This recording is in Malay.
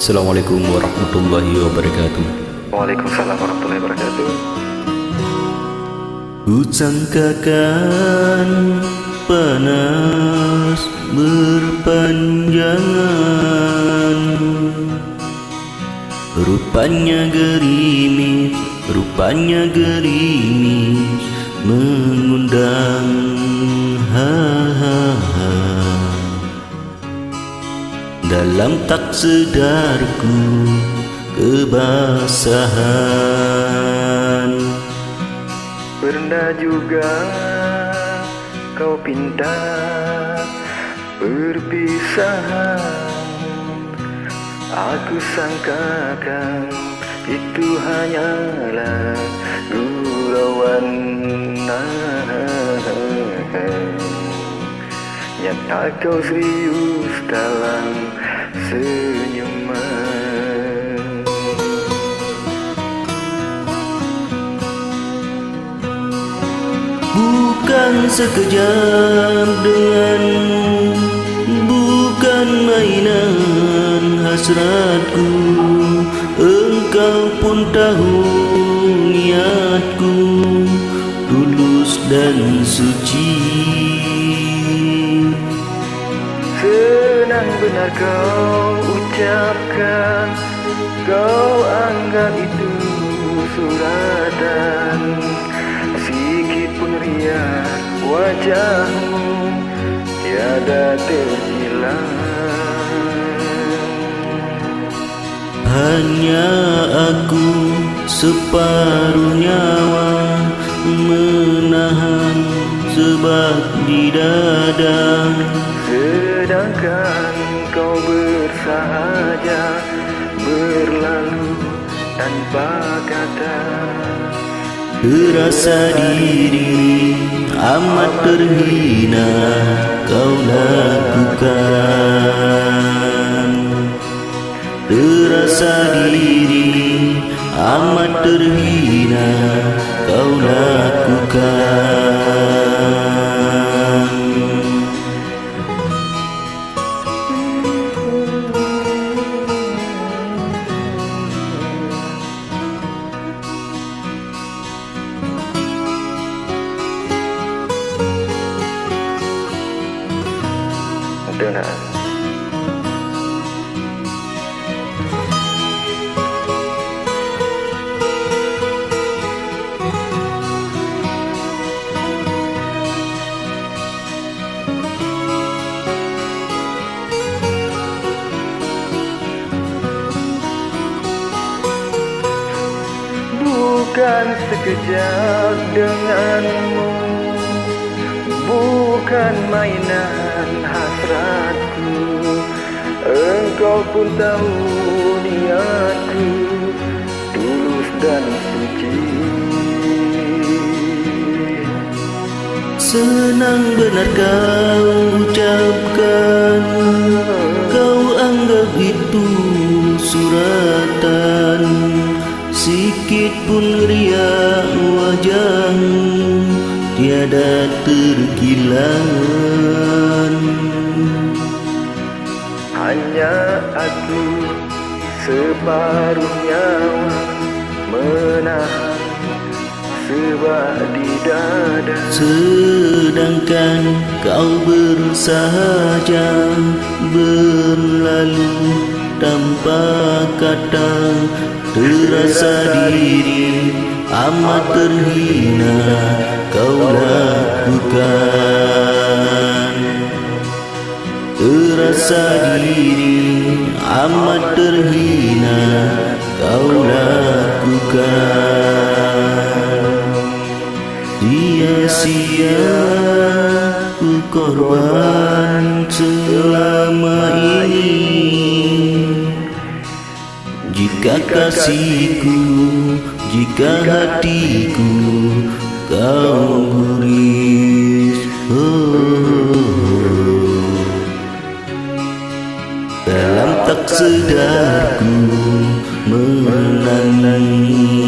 Assalamualaikum warahmatullahi wabarakatuh. Waalaikumsalam warahmatullahi wabarakatuh. Ku sangkakan panas berpanjangan, rupanya gerimis mengundang dalam tak sedarku kebasahan. Pernah juga kau pinta perpisahan, aku sangkakan itu hanyalah gurauan. Nyata kau serius dalam senyuman. Bukan sekejap denganmu, bukan mainan hasratku. Engkau pun tahu niatku tulus dan suci. Senang benar kau ucapkan, kau anggap itu suratan. Sikit pun riak wajahmu tiada terhilang. Hanya aku separuh nyawa menahan sebab di dada, sedangkan kau bersahaja berlalu tanpa kata. terasa diri amat terhina kau lakukan. Terasa diri amat terhina kau lakukan. Dengar. Bukan sekejap denganmu, bukan mainan hasratku. Engkau pun tahu niatku tulus dan suci. Senang benar kau ucapkan, kau anggap itu suratan. Sikit pun riak wajahmu tiada terkilan. Hanya aku separuh nyawa menahan sebab di dada, sedangkan kau bersahaja berlalu tanpa kata. Terasa diri amat terhina kau lakukan. Terasa diri amat terhina kau lakukan. Sia-sia ku korban selama ini. Jika kasihku, jika hatiku kau guris, dalam tak sedarku menangis.